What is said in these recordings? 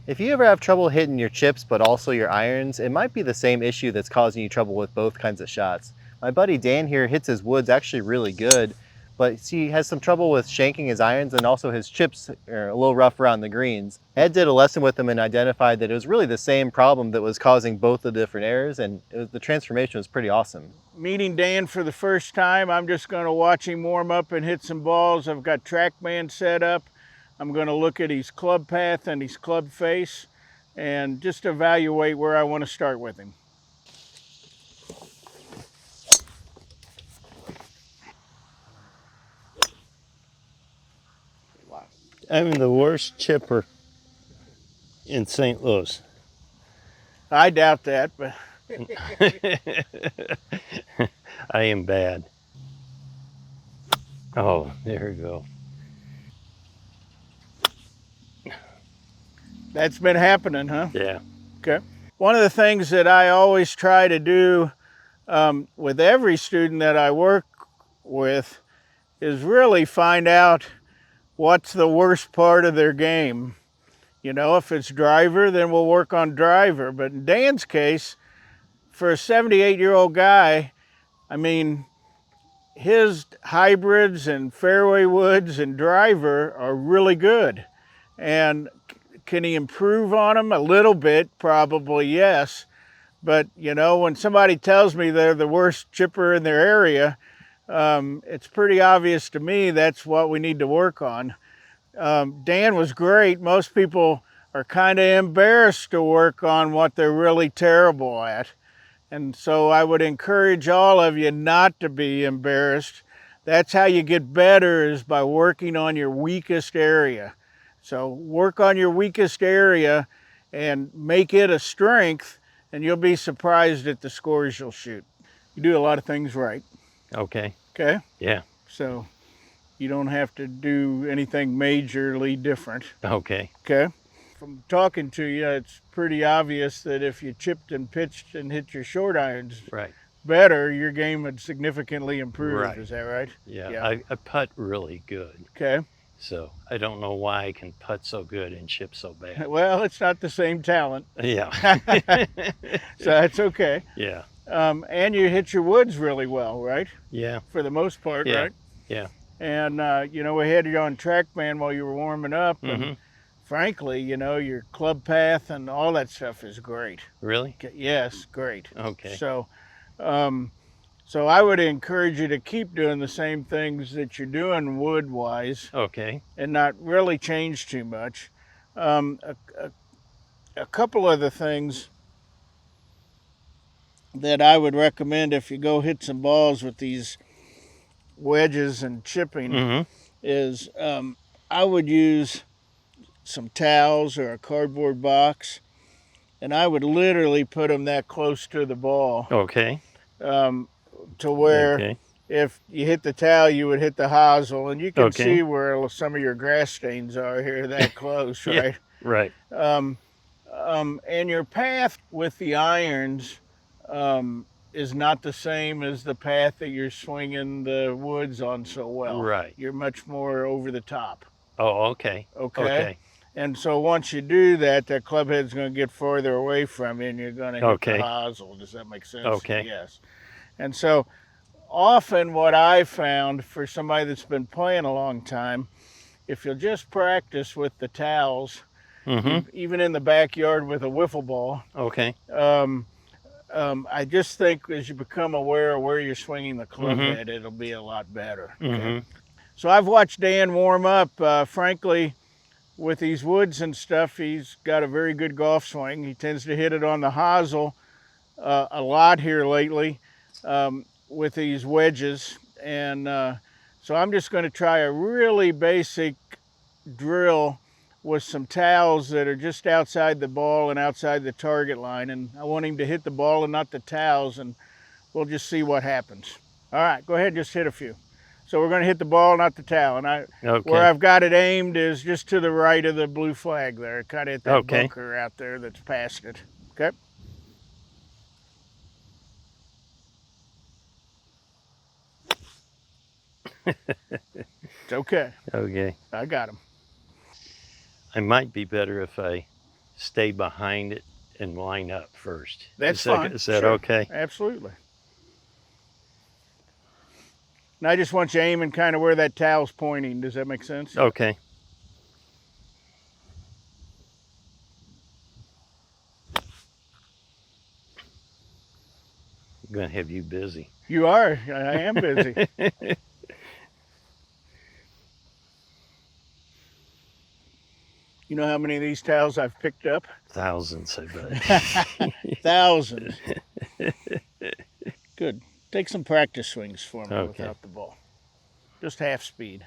If you ever have trouble hitting your chips but also your irons, it might be the same issue that's causing you trouble with both kinds of shots. My buddy Dan here hits his woods actually really good, but he has some trouble with shanking his irons, and also his chips are a little rough around the greens. Ed did a lesson with him and identified that it was really the same problem that was causing both the different errors, and the transformation was pretty awesome. Meeting Dan for the first time, I'm just going to watch him warm up and hit some balls. I've got TrackMan set up. I'm going to look at his club path and his club face and just evaluate where I want to start with him. I'm the worst chipper in St. Louis. I doubt that, but I am bad. Oh, there we go. that's been happening, huh? Yeah. Okay. One of the things that I always try to do with every student that I work with is really find out what's the worst part of their game. You know, if it's driver, then we'll work on driver. But in Dan's case, for a 78-year-old guy, I mean, his hybrids and fairway woods and driver are really good. And can he improve on them? A little bit, probably, yes. But, you know, when somebody tells me they're the worst chipper in their area, it's pretty obvious to me that's what we need to work on. Dan was great. Most people are kind of embarrassed to work on what they're really terrible at. And so I would encourage all of you not to be embarrassed. That's how you get better, is by working on your weakest area. So work on your weakest area and make it a strength, and you'll be surprised at the scores you'll shoot. You do a lot of things right. Okay. Okay? Yeah. So you don't have to do anything majorly different. Okay. Okay? From talking to you, it's pretty obvious that if you chipped and pitched and hit your short irons Right. better, your game would significantly improve. Right. Is that right? Yeah. Yeah. I putt really good. Okay. So I don't know why I can putt so good and chip so bad. Well, it's not the same talent, Yeah. so that's okay. Yeah. And you hit your woods really well, right? Yeah. For the most part, Yeah. right? Yeah. And, you know, we had you on TrackMan while you were warming up. Mm-hmm. And frankly, you know, your club path and all that stuff is great. Really? Yes, great. Okay. So, so I would encourage you to keep doing the same things that you're doing wood-wise. Okay. And not really change too much. A couple of the things that I would recommend if you go hit some balls with these wedges and chipping Mm-hmm. is I would use some towels or a cardboard box, and I would literally put them that close to the ball Okay. to where Okay. if you hit the towel, you would hit the hosel, and you can Okay. see where some of your grass stains are here that close, Yeah. right? Right. And your path with the irons is not the same as the path that you're swinging the woods on so well. Right. You're much more over the top. Oh, okay. Okay. Okay. And so once you do that, that club head's going to get farther away from you, and you're going to hit Okay. the hosel. Does that make sense? Okay. Yes. And so often what I found for somebody that's been playing a long time, if you'll just practice with the towels, Mm-hmm. even in the backyard with a wiffle ball, Okay. I just think as you become aware of where you're swinging the club Mhm. head, it'll be a lot better. Mm-hmm. So I've watched Dan warm up. Frankly, with these woods and stuff, he's got a very good golf swing. He tends to hit it on the hosel a lot here lately with these wedges. And so I'm just going to try a really basic drill with some towels that are just outside the ball and outside the target line. And I want him to hit the ball and not the towels, and we'll just see what happens. All right, go ahead, just hit a few. So we're going to hit the ball, not the towel. And Okay. where I've got it aimed is just to the right of the blue flag there, kind of at that Okay. bunker out there that's past it. Okay? It's okay. Okay. I got him. I might be better if I stay behind it and line up first. That's fine. Is that Sure. okay? Absolutely. And I just want you aiming kind of where that towel's pointing. Does that make sense? Okay. I'm going to have you busy. You are. I am busy. You know how many of these towels I've picked up? Thousands, I bet. Thousands. Good. Take some practice swings for me Okay. without the ball. Just half speed.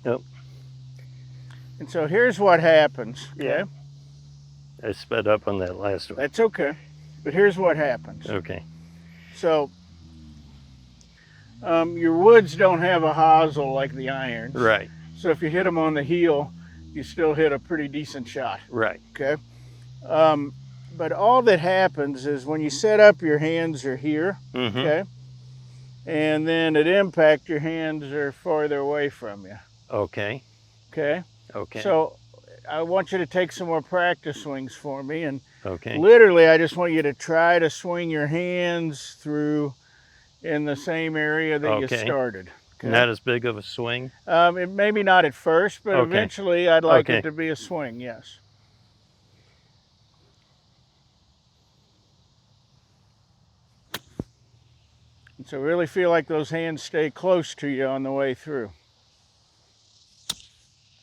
Yep. And so here's what happens, okay? I sped up on that last one. That's okay. But here's what happens. Okay. So your woods don't have a hosel like the irons. Right. So if you hit them on the heel, you still hit a pretty decent shot. Right. Okay. But all that happens is when you set up, your hands are here. Mm-hmm. Okay. And then at impact, your hands are farther away from you. Okay. Okay. Okay. So I want you to take some more practice swings for me. And okay. literally, I just want you to try to swing your hands through in the same area that you started. Okay? Not as big of a swing? Maybe not at first, but eventually I'd like it to be a swing, yes. And so really feel like those hands stay close to you on the way through.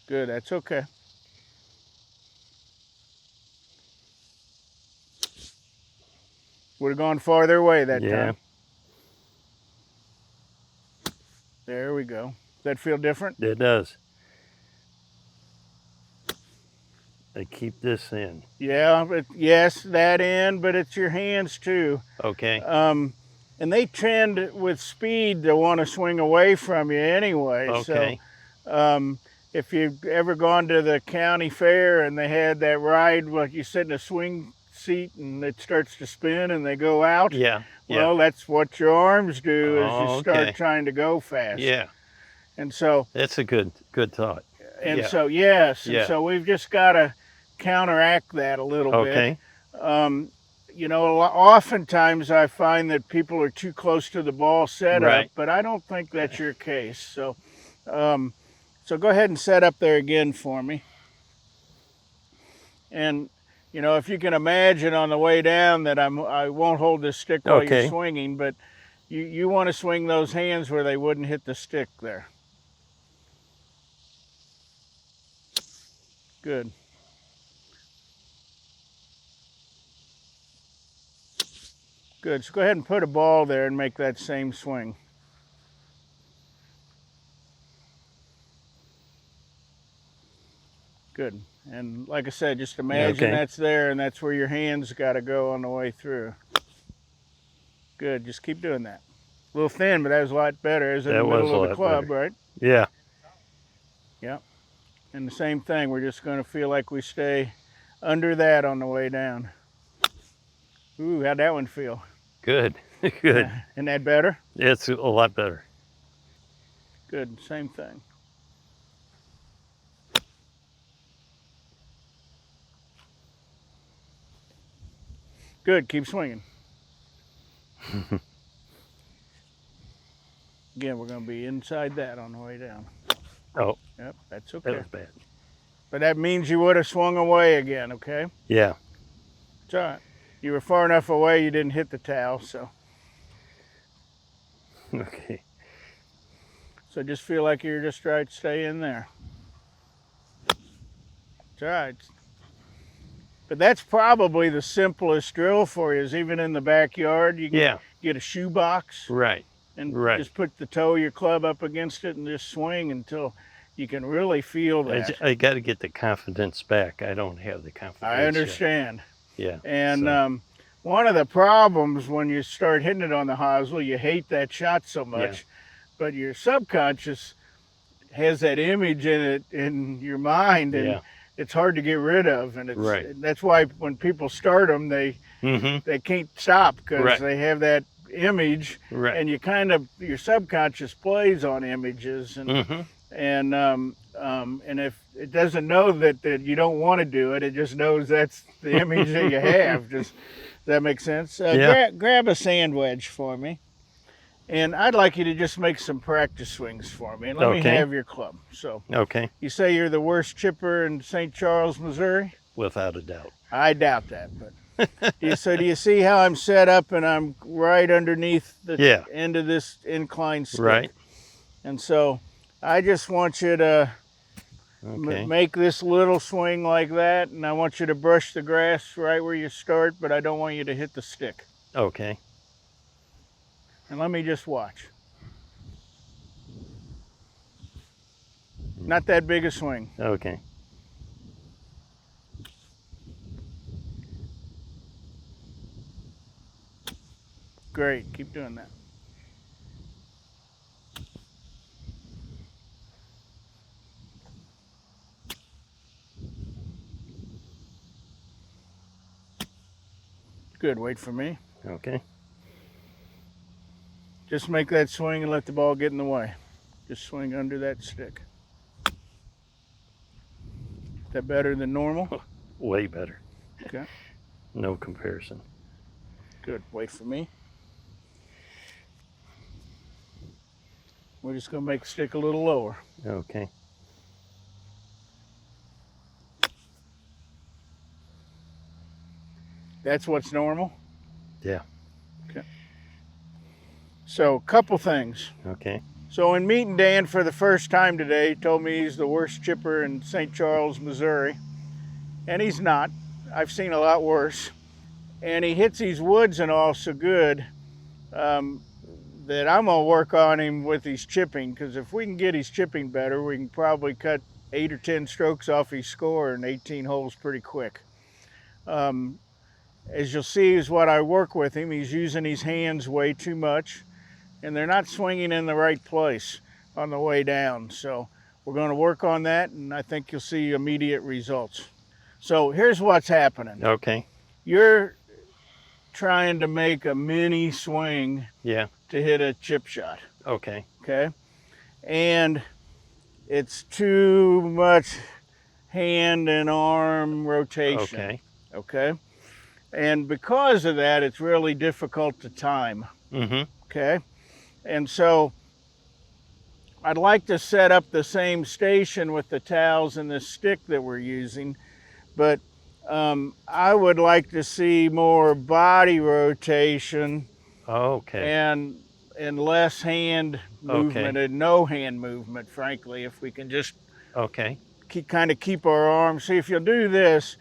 Good, that's okay. Would have gone farther away that time. There we go. Does that feel different? It does. I keep this in. Yeah, but yes, that in, but it's your hands too. Okay. And they tend with speed to want to swing away from you anyway. Okay. So if you've ever gone to the county fair and they had that ride where you sit in a swing seat and it starts to spin and they go out. Yeah. Well, that's what your arms do is you start trying to go fast. Yeah. And so that's a good thought. And so yes, and so we've just got to counteract that a little bit. You know, oftentimes I find that people are too close to the ball setup, but I don't think that's your case. So, so go ahead and set up there again for me. And you know, if you can imagine on the way down that I won't hold this stick while you're swinging, but you want to swing those hands where they wouldn't hit the stick there. Good. Good. So go ahead and put a ball there and make that same swing. Good. And like I said, just imagine that's there and that's where your hands got to go on the way through. Good. Just keep doing that. A little thin, but that was a lot better. It was in the middle of the club, right? Yeah. Yeah. And the same thing, we're just going to feel like we stay under that on the way down. Ooh, how'd that one feel? Good. Good. Isn't that better? It's a lot better. Good. Same thing. Good. Keep swinging. Again, we're going to be inside that on the way down. Oh. Yep, that's okay. That was bad. But that means you would have swung away again, okay? Yeah. It's all right. You were far enough away you didn't hit the towel, so. Okay. So just feel like you're just right to stay in there. It's all right. But that's probably the simplest drill for you, is even in the backyard, you can get a shoe box. Right. And just put the toe of your club up against it and just swing until you can really feel that. I got to get the confidence back. I don't have the confidence. I understand. Yet. Yeah. And one of the problems when you start hitting it on the hosel, you hate that shot so much. but your subconscious has that image in it in your mind, and Yeah. it's hard to get rid of. And Right. that's why when people start them, they can't stop because Right. they have that image, Right. and your subconscious plays on images, and if it doesn't know that you don't want to do it, it just knows that's the image that you have. Does that make sense? Yeah. Grab a sand wedge for me. And I'd like you to just make some practice swings for me. And let me Okay. have your club. So Okay. you say you're the worst chipper in St. Charles, Missouri? Without a doubt. I doubt that. But do you see how I'm set up and I'm right underneath the end of this inclined stick? Right. And so I just want you to make this little swing like that, and I want you to brush the grass right where you start, but I don't want you to hit the stick. Okay. And let me just watch. Not that big a swing. Okay. Great, keep doing that. Good, wait for me. Okay. Just make that swing and let the ball get in the way. Just swing under that stick. Is that better than normal? Way better. Okay. No comparison. Good, wait for me. We're just gonna make the stick a little lower. Okay. That's what's normal? Yeah. Okay. So, couple things. Okay. So in meeting Dan for the first time today, he told me he's the worst chipper in St. Charles, Missouri. And he's not. I've seen a lot worse. And he hits these woods and all so good that I'm gonna work on him with his chipping, because if we can get his chipping better, we can probably cut 8 or 10 strokes off his score in 18 holes pretty quick. As you'll see is what I work with him, he's using his hands way too much, and they're not swinging in the right place on the way down. So we're going to work on that, and I think you'll see immediate results. So here's what's happening. Okay. You're trying to make a mini swing Yeah. to hit a chip shot. Okay. Okay? And it's too much hand and arm rotation. Okay. Okay? And because of that, it's really difficult to time. Okay? And so I'd like to set up the same station with the towels and the stick that we're using, but I would like to see more body rotation and less hand movement and no hand movement, frankly, if we can just kind of keep our arms. See, if you'll do this,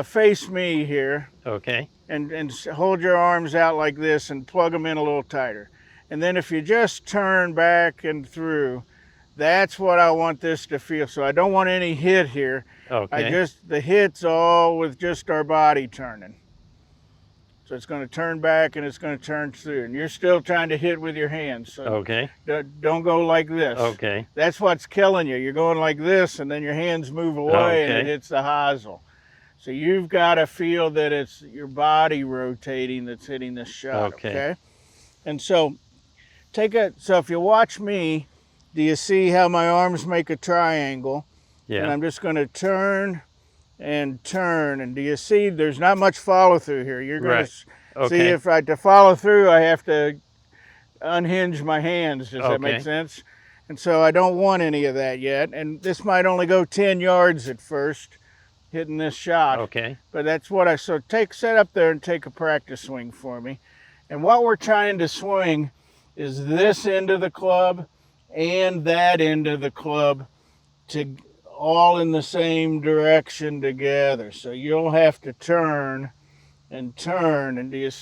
face me here. Okay. And hold your arms out like this and plug them in a little tighter. And then if you just turn back and through, that's what I want this to feel. So I don't want any hit here. Okay. The hit's all with just our body turning. So it's going to turn back and it's going to turn through. And you're still trying to hit with your hands. So don't go like this. Okay. That's what's killing you. You're going like this and then your hands move away and it hits the hosel. So you've got to feel that it's your body rotating that's hitting this shot, okay? And so so if you watch me, do you see how my arms make a triangle? Yeah. And I'm just going to turn and turn. And do you see there's not much follow through here? You're going to see if to follow through, I have to unhinge my hands. Does that make sense? And so I don't want any of that yet. And this might only go 10 yards at first, hitting this shot. Okay. But that's what set up there and take a practice swing for me. And what we're trying to swing is this end of the club and that end of the club all in the same direction together. So you'll have to turn and turn. And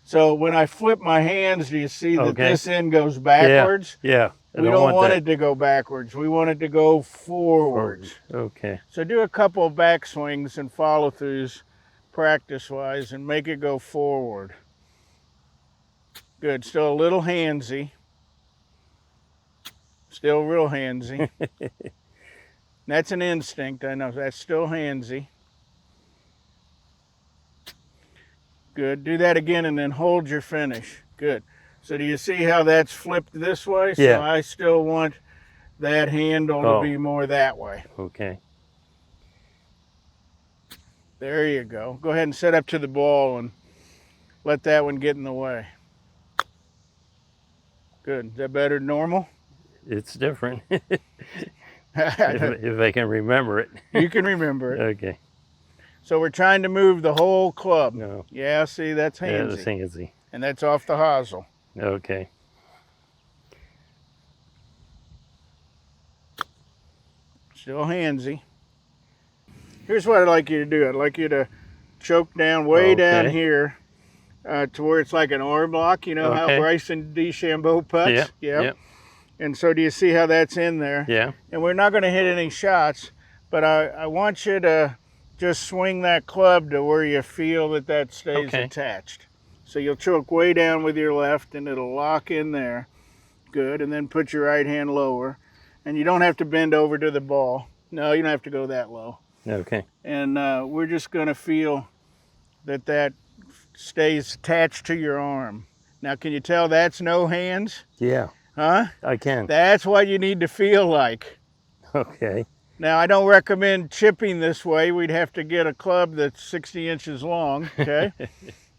so when I flip my hands, do you see that this end goes backwards? Yeah. We don't want it to go backwards. We want it to go forwards. Okay. So do a couple of back swings and follow throughs practice-wise and make it go forward. Good, still a little handsy. Still real handsy. That's an instinct, I know. That's still handsy. Good. Do that again and then hold your finish. Good. So do you see how that's flipped this way? So Yeah. I still want that handle to be more that way. Okay. There you go. Go ahead and set up to the ball and let that one get in the way. Good. Is that better than normal? It's different. if I can remember it. You can remember it. Okay. So we're trying to move the whole club. No. Yeah, see, that's handsy. Yeah, that's handsy. And that's off the hosel. Okay. Still handsy. Here's what I'd like you to do. I'd like you to choke down way down here to where it's like an arm lock. You know how Bryson DeChambeau putts? Yeah. Yep. And so do you see how that's in there? Yeah. And we're not going to hit any shots, but I want you to just swing that club to where you feel that that stays attached. So you'll choke way down with your left and it'll lock in there. Good. And then put your right hand lower. And you don't have to bend over to the ball. No, you don't have to go that low. Okay. And we're just going to feel that that stays attached to your arm. Now, can you tell that's no hands? Yeah. Huh? I can. That's what you need to feel like. Okay. Now, I don't recommend chipping this way. We'd have to get a club that's 60 inches long, okay?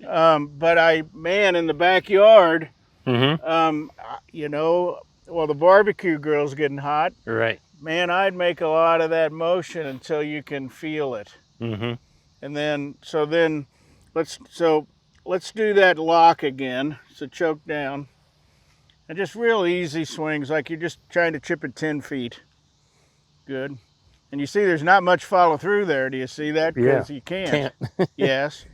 But man, in the backyard, you know, well, the barbecue grill's getting hot. Right. Man, I'd make a lot of that motion until you can feel it. Mm-hmm. And then, let's do that lock again. So choke down. And just real easy swings, like you're just trying to chip it 10 feet. Good. And you see there's not much follow through there. Do you see that? Because you can't. Yes.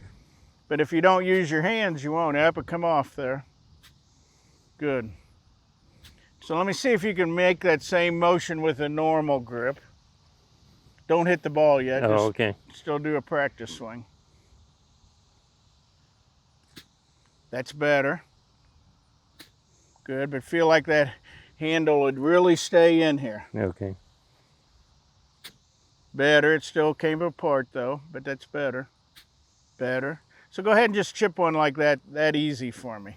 But if you don't use your hands, you won't. That would come off there. Good. So let me see if you can make that same motion with a normal grip. Don't hit the ball yet. Oh, okay. Still do a practice swing. That's better. Good, but feel like that handle would really stay in here. Okay. Better. It still came apart though, but that's better. Better. So go ahead and just chip one like that easy for me.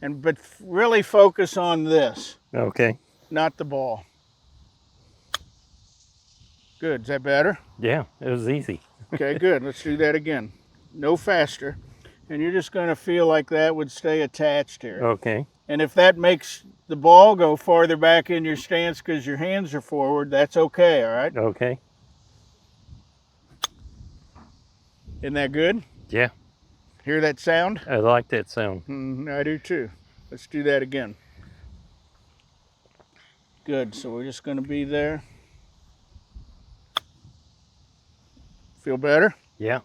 But really focus on this. Okay. Not the ball. Good. Is that better? Yeah, it was easy. Okay, good. Let's do that again. No faster. And you're just going to feel like that would stay attached here. Okay. And if that makes the ball go farther back in your stance because your hands are forward, that's okay, all right? Okay. Isn't that good? Yeah. Hear that sound? I like that sound. I do too. Let's do that again. Good, so we're just going to be there. Feel better? Yeah.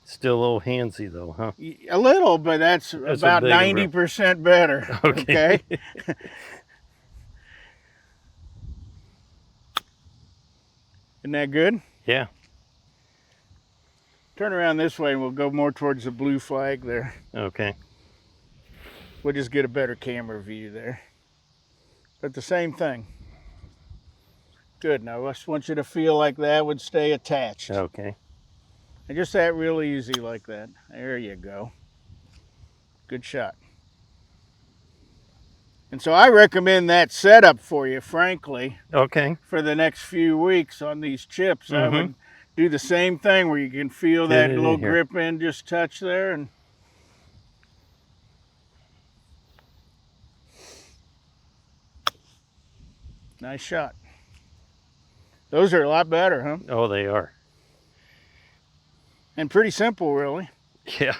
Still a little handsy though, huh? A little, but that's about 90% better. Okay. Isn't that good? Yeah. Turn around this way and we'll go more towards the blue flag there. Okay. We'll just get a better camera view there. But the same thing. Good. Now I just want you to feel like that would stay attached. Okay. And just that real easy like that. There you go. Good shot. And so I recommend that setup for you, frankly. Okay. For the next few weeks on these chips. I would do the same thing where you can feel that little grip in just touch there. And nice shot. Those are a lot better, huh? Oh, they are. And pretty simple, really. Yeah.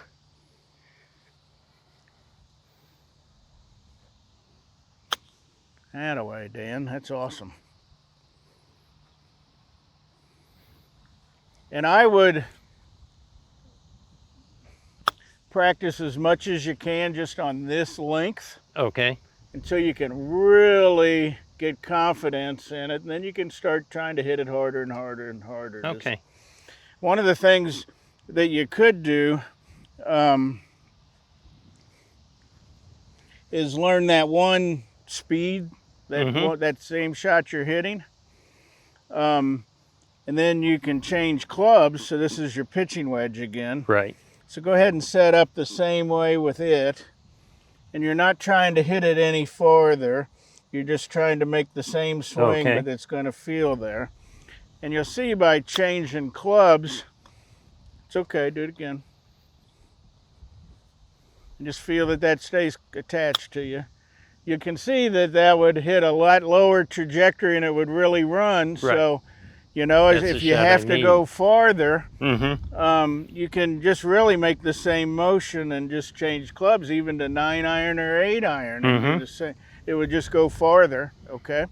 Attaway, Dan. That's awesome. And I would practice as much as you can just on this length. Okay. Until you can really get confidence in it. And then you can start trying to hit it harder and harder and harder. Okay. One of the things that you could do is learn that one speed, that Mhm. that same shot you're hitting. And then you can change clubs. So this is your pitching wedge again. Right. So go ahead and set up the same way with it. And you're not trying to hit it any farther. You're just trying to make the same swing, Okay. but it's going to feel there. And you'll see by changing clubs, it's okay, do it again. And just feel that that stays attached to you. You can see that that would hit a lot lower trajectory and it would really run. Right. So, you know, That's if the you shot have I to need. go farther, Mm-hmm. you can just really make the same motion and just change clubs, even to 9-iron or 8-iron, and do the same. It would just go farther. Okay.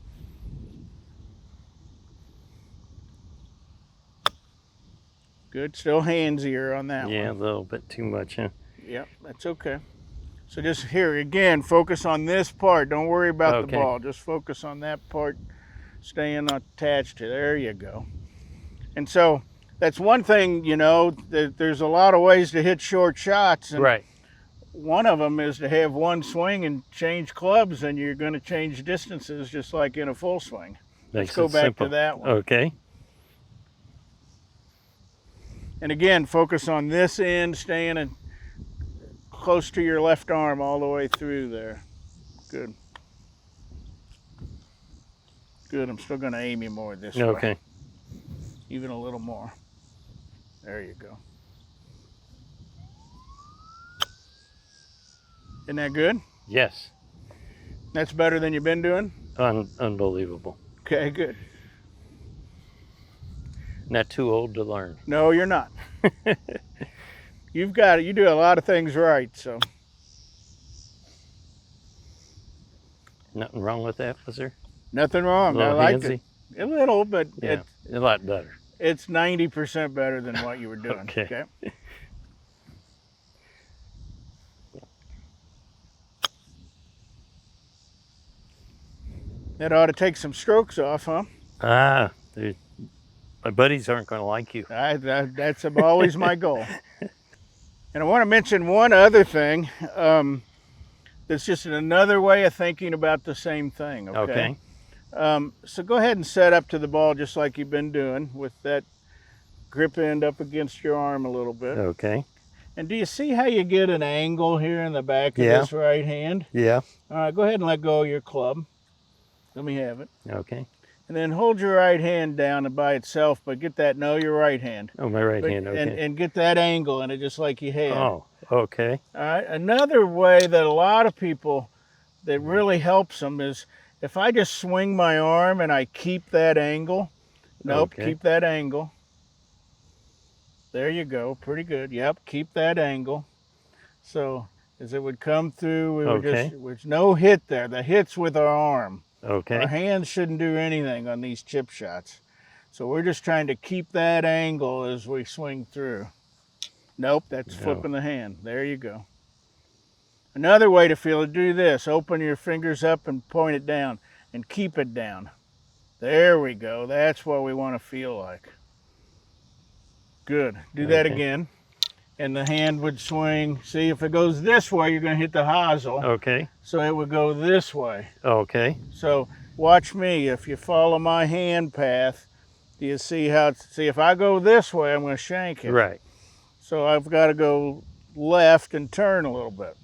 Good. Still handsier on that one. Yeah, a little bit too much, huh? Yep, that's okay. So just here again, focus on this part. Don't worry about the Okay. ball. Just focus on that part, staying attached to. There you go. And so that's one thing, you know. There's a lot of ways to hit short shots, and Right. one of them is to have one swing and change clubs, and you're going to change distances just like in a full swing. Makes Let's go it back simple. to that one. Okay. And again, focus on this end, staying close to your left arm all the way through there. Good. Good. I'm still going to aim you more this way. Okay. Even a little more. There you go. Isn't that good? Yes. That's better than you've been doing? Unbelievable. Okay, good. Not too old to learn. No, you're not. You've got it. You do a lot of things right, so. Nothing wrong with that, was there? Nothing wrong. A little I liked handsy? it. A little, but Yeah, a lot better. it's 90% better than what you were doing. Okay. That ought to take some strokes off, huh? Ah, my buddies aren't going to like you. That's always my goal. And I want to mention one other thing. That's just another way of thinking about the same thing. Okay. So go ahead and set up to the ball just like you've been doing, with that grip end up against your arm a little bit. Okay. And do you see how you get an angle here in the back of this right hand? Yeah. All right, go ahead and let go of your club. Let me have it. Okay. And then hold your right hand down by itself, but get that, no, your right hand. Oh, my right hand, okay. And get that angle in it just like you had. Oh, okay. All right, another way that a lot of people, that really helps them, is if I just swing my arm and I keep that angle. Nope, Okay. keep that angle. There you go, pretty good. Yep, keep that angle. So as it would come through, we were there's no hit there. The hit's with our arm. Okay. Our hands shouldn't do anything on these chip shots. So we're just trying to keep that angle as we swing through. Nope, that's flipping the hand. There you go. Another way to feel it, do this. Open your fingers up and point it down and keep it down. There we go. That's what we want to feel like. Good. Do that again. And the hand would swing. See, if it goes this way, you're going to hit the hosel. Okay. So it would go this way. Okay. So watch me. If you follow my hand path, do you see how see if I go this way, I'm going to shank it. Right. So I've got to go left and turn a little bit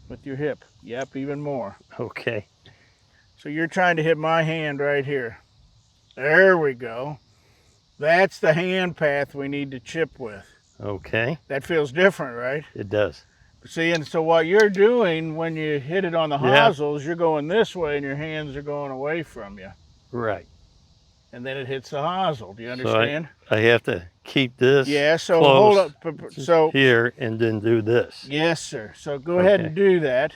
with your hip. Yep, even more. Okay. So you're trying to hit my hand right here. There we go. That's the hand path we need to chip with. Okay. That feels different, right? It does. See, and so what you're doing when you hit it on the hosels, you're going this way and your hands are going away from you. Right. And then it hits the hosel. Do you understand? So I have to keep this so close hold up. So here and then do this. Yes, sir. So go ahead and do that.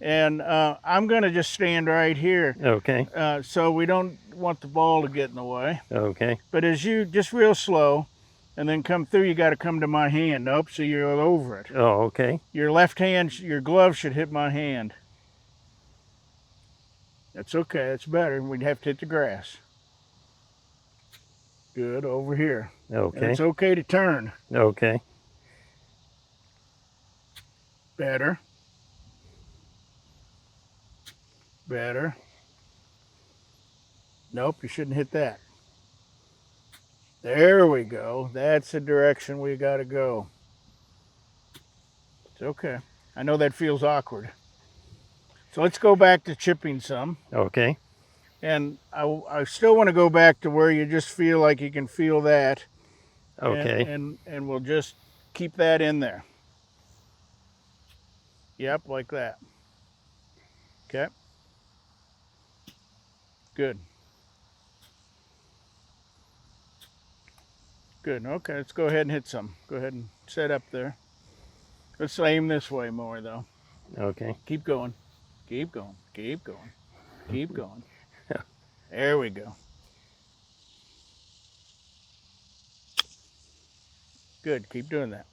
And I'm going to just stand right here. Okay. So we don't want the ball to get in the way. Okay. But as you, just real slow, and then come through, you got to come to my hand. Nope, so you're over it. Oh, okay. Your left hand, your glove should hit my hand. That's okay, that's better. We'd have to hit the grass. Good, over here. Okay. And it's okay to turn. Okay. Better. Better. Nope, you shouldn't hit that. There we go. That's the direction we got to go. It's okay. I know that feels awkward. So let's go back to chipping some. Okay. And I still want to go back to where you just feel like you can feel that. Okay. And we'll just keep that in there. Yep, like that. Okay. Good. Good. Okay, let's go ahead and hit some. Go ahead and set up there. Let's aim this way more though. Okay. Keep going. Keep going. Keep going. Keep going. There we go. Good. Keep doing that.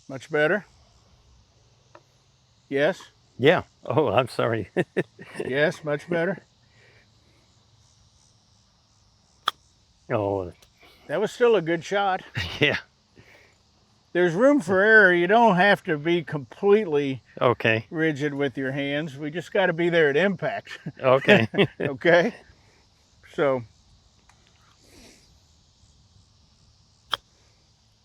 Much better? Yes? Yeah. Oh, I'm sorry. Yes, much better? Oh, That was still a good shot. yeah. There's room for error. You don't have to be completely Okay. rigid with your hands. We just got to be there at impact. Okay. Okay? So,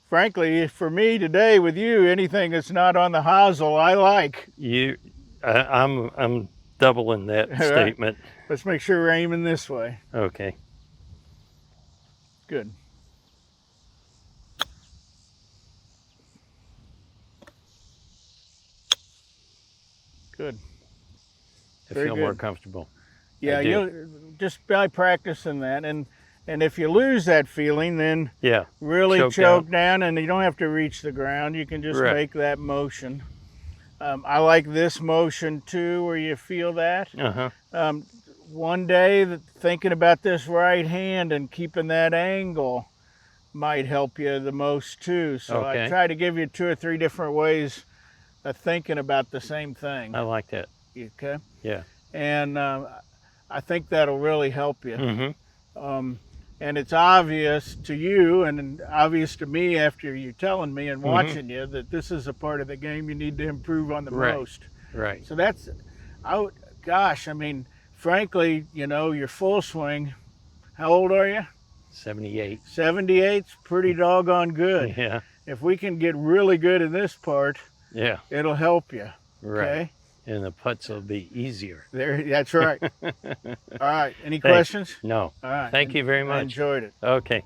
frankly, for me today with you, anything that's not on the hosel, I like. I'm doubling that All right. statement. Let's make sure we're aiming this way. Okay. Good. Good. I Very feel good. more comfortable. Yeah, I do. you'll just by practicing that, and if you lose that feeling, then Yeah. really Choke choke down, and you don't have to reach the ground. You can just Right. make that motion. I like this motion too, where you feel that. Uh-huh. One day, thinking about this right hand and keeping that angle might help you the most too. So I Okay. try to give you 2 or 3 different ways of thinking about the same thing. I like that. Okay? Yeah. And I think that'll really help you. Mm-hmm. And it's obvious to you and obvious to me after you telling me and watching you that this is a part of the game you need to improve on the Right. most. Right. So that's, gosh, I mean, frankly, you know, your full swing, how old are you? 78. 78's pretty doggone good. Yeah. If we can get really good in this part, Yeah. it'll help you. Right. Okay? And the putts will be easier. There, that's right. All right. Any Thanks. questions? No. All right. Thank you very I much. enjoyed it. Okay.